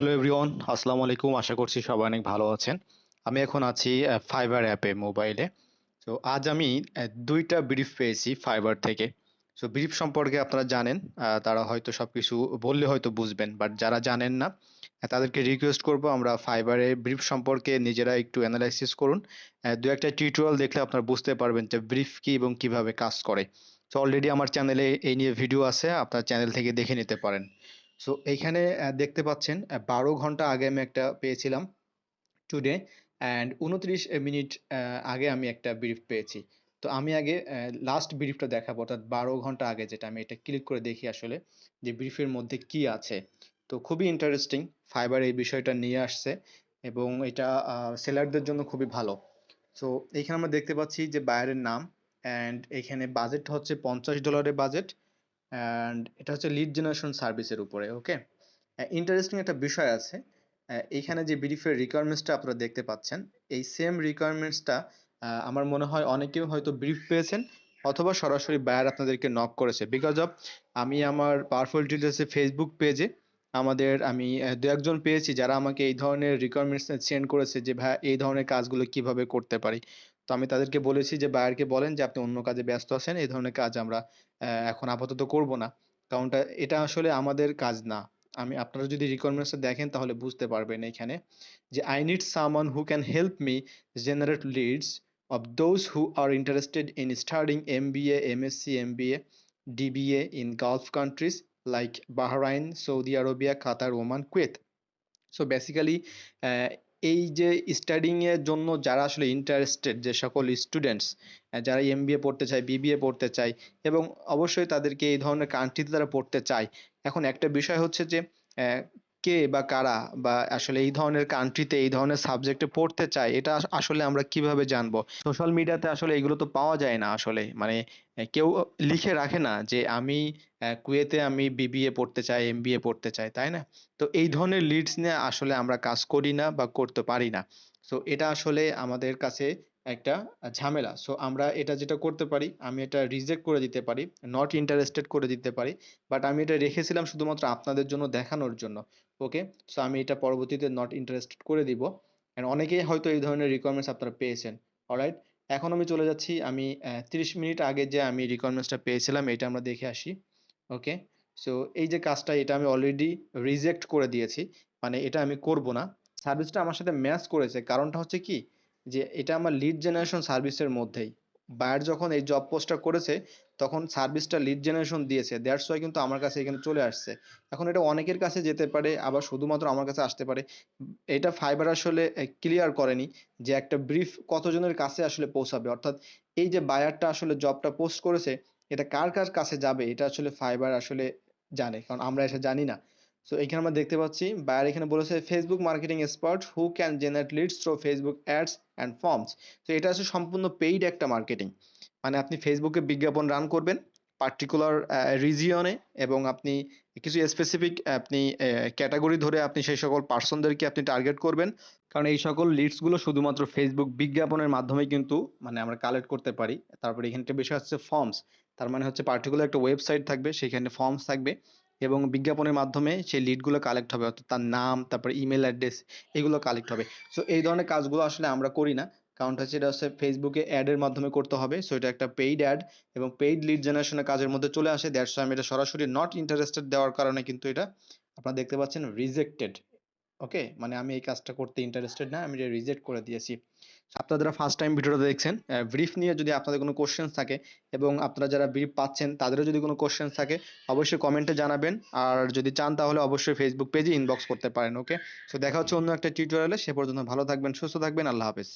Hello everyone, আসসালামু আলাইকুম। আশা করছি সবাই অনেক ভালো আছেন। আমি এখন আছি ফাইবার অ্যাপে মোবাইলে। তো আজ আমি ২টা ব্রিফ পেয়েছি ফাইবার থেকে। সো ব্রিফ সম্পর্কে আপনারা জানেন, তারা হয়তো সবকিছু বললে হয়তো বুঝবেন। বাট যারা জানেন না, তাদেরকে রিকোয়েস্ট করব আমরা ফাইবারে ব্রিফ সম্পর্কে নিজেরা একটু এনালাইসিস করুন। ২-১টা টিউটোরিয়াল দেখলে আপনারা বুঝতে পারবেন যে ব্রিফ কি এবং কিভাবে কাজ করে। সো অলরেডি আমার চ্যানেলে এই নিয়ে ভিডিও আছে, আপনার চ্যানেল থেকে দেখে নিতে পারেন। সো এইখানে দেখতে পাচ্ছেন ১২ ঘন্টা আগে আমি একটা পেয়েছিলাম টুডে অ্যান্ড ২৯ মিনিট আগে আমি একটা ব্রিফ পেয়েছি। তো আমি আগে লাস্ট ব্রিফটা দেখাবো, অর্থাৎ ১২ ঘন্টা আগে যেটা, আমি এটা ক্লিক করে দেখি আসলে যে ব্রিফের মধ্যে কি আছে। তো খুবই ইন্টারেস্টিং, ফাইবার এই বিষয়টা নিয়ে আসছে এবং এটা সেলারদের জন্য খুবই ভালো। সো এইখানে আমরা দেখতে পাচ্ছি যে বায়ারের নাম অ্যান্ড এখানে বাজেটটা হচ্ছে $৫০ বাজেট অ্যান্ড এটা হচ্ছে লিড জেনারেশন সার্ভিসের উপরে। ওকে, ইন্টারেস্টিং একটা বিষয় আছে। এইখানে যে ব্রিফের রিকোয়ারমেন্টসটা আপনারা দেখতে পাচ্ছেন, এই সেম রিকোয়ারমেন্টসটা আমার মনে হয় অনেকেও হয়তো ব্রিফ পেয়েছেন অথবা সরাসরি বায়ার আপনাদেরকে নক করেছে। বিকজ অফ আমি আমার পাওয়ারফুল ডিটেলসে ফেসবুক পেজে আমি দু একজন পেয়েছি যারা আমাকে এই ধরনের রিকোয়ারমেন্টস সেন্ড করেছে যে ভাই এই ধরনের কাজগুলো কিভাবে করতে পারি। তো আমি তাদেরকে বলেছি যে বায়ারকে বলেন যে আপনি অন্য কাজে ব্যস্ত আছেন, এই ধরনের কাজ আমরা এখন আপাতত করব না। কারণটা এটা আসলে আমাদের কাজ না। আপনারা যদি রিকোয়ারমেন্টসটা দেখেন তাহলে বুঝতে পারবেন এইখানে যে I need someone who can help me generate leads of those who are interested in studying MBA, MSc, MBA, DBA in Gulf countries like Bahrain, Saudi Arabia, Qatar, Oman, Kuwait. So basically এই যে studying এর জন্য যারা আসলে interested, যে সকল students যারা MBA পড়তে চায়, বিবিএ পড়তে চায় এবং অবশ্যই তাদেরকে এই ধরনের কান্ট্রিতে তারা পড়তে চায়। এখন একটা বিষয় হচ্ছে যে কে বা কারা বা আসলে এই ধরনের কান্ট্রিতে এই ধরনের সাবজেক্টে পড়তে চায়, এটা আসলে আমরা কিভাবে জানবো? সোশ্যাল মিডিয়াতে আসলে এগুলো তো পাওয়া যায় না আসলে, মানে কেউ লিখে রাখে না যে আমি কুয়েতে আমি বিবিএ পড়তে চাই, এমবিএ পড়তে চাই, তাই না? তো এই ধরনের লিডস নিয়ে আসলে আমরা কাজ করি না বা করতে পারি না। সো এটা আসলে আমাদের কাছে একটা ঝামেলা। সো আমরা এটা যেটা করতে পারি, আমি এটা রিজেক্ট করে দিতে পারি, নট ইন্টারেস্টেড করে দিতে পারি। বাট আমি এটা রেখেছিলাম শুধুমাত্র আপনাদের জন্য, দেখানোর জন্য। ওকে? সো আমি এটা পরবর্তীতে নট ইন্টারেস্টেড করে দিব। অ্যান্ড অনেকেই হয়তো এই ধরনের রিকোয়ারমেন্টস আপনারা পেয়েছেন। অলরাইট? এখন আমি চলে যাচ্ছি, আমি ৩০ মিনিট আগে যে আমি রিকোয়ারমেন্টসটা পেয়েছিলাম এটা আমরা দেখে আসি। ওকে? সো এই যে কাজটা, এটা আমি অলরেডি রিজেক্ট করে দিয়েছি। মানে এটা আমি করব না। সার্ভিসটা আমার সাথে ম্যাচ করেছে। কারণটা হচ্ছে কি? যে এটা আমার লিড জেনারেশন সার্ভিসের মধ্যেই। বায়ার যখন এই জব পোস্টটা করেছে, তখন সার্ভিসটা লিড জেনারেশন দিয়েছে। দ্যাটস ওয়াই কিন্তু আমার কাছে এখানে চলে আসছে। এখন এটা অনেকের কাছে যেতে পারে, আবার শুধুমাত্র আমার কাছে আসতে পারে। এটা ফাইবার আসলে ক্লিয়ার করেনি যে একটা ব্রিফ কতজনের কাছে আসলে পৌঁছাবে। অর্থাৎ এই যে বায়ারটা আসলে জবটা পোস্ট করেছে, এটা কার কার কাছে যাবে এটা আসলে ফাইবার আসলে জানে, কারণ আমরা এটা জানি না। সো এখানে আমরা দেখতে পাচ্ছি বায়ার এখানে বলেছে Facebook marketing expert who can generate leads through Facebook ads and forms. তো এটা হচ্ছে সম্পূর্ণ পেইড একটা মার্কেটিং। মানে আপনি ফেসবুকে বিজ্ঞাপন রান করবেন পার্টিকুলার রিজিয়নে, এবং আপনি কিছু স্পেসিফিক আপনি ক্যাটাগরি ধরে আপনি সেই সকল পার্সনদেরকে আপনি টার্গেট করবেন। কারণ এই সকল লিডস গুলো শুধুমাত্র ফেসবুক বিজ্ঞাপনের মাধ্যমে কিন্তু মানে আমরা কালেক্ট করতে পারি। তারপরে এখানে একটা বিষয় হচ্ছে ফর্মস। তার মানে হচ্ছে পার্টিকুলার একটা ওয়েবসাইট থাকবে, সেখানে ফর্মস থাকবে এবং বিজ্ঞাপনের মাধ্যমে সেই লিডগুলো কালেক্ট হবে, অর্থাৎ তার নাম, তারপরে ইমেল অ্যাড্রেস, এগুলো কালেক্ট হবে। সো এই ধরনের কাজগুলো আসলে আমরা করি না। কারণটা হচ্ছে এটা হচ্ছে ফেসবুকে অ্যাডের মাধ্যমে করতে হবে। সো এটা একটা পেইড অ্যাড এবং পেইড লিড জেনারেশনের কাজের মধ্যে চলে আসে। দ্যাটস ওয়াই আমি এটা সরাসরি নট ইন্টারেস্টেড দেওয়ার কারণে কিন্তু এটা আপনারা দেখতে পাচ্ছেন রিজেক্টেড। ওকে? মানে আমি এই কাজটা করতে ইন্টারেস্টেড না। আমি এটা রিজেক্ট করে দিয়েছি। আপনারা যারা ফার্স্ট টাইম ভিডিওটা দেখছেন, ব্রিফ নিয়ে যদি আপনাদের কোনো কোয়েশ্চেনস থাকে এবং আপনারা যারা ব্রিফ পাচ্ছেন তাদেরও যদি কোনো কোয়েশ্চেনস থাকে, অবশ্যই কমেন্টে জানাবেন। আর যদি চান তাহলে অবশ্যই ফেসবুক পেজে ইনবক্স করতে পারেন। ওকে? সো দেখা হচ্ছে অন্য একটা টিউটোরিয়ালে। সে পর্যন্ত ভালো থাকবেন, সুস্থ থাকবেন। আল্লাহ হাফেজ।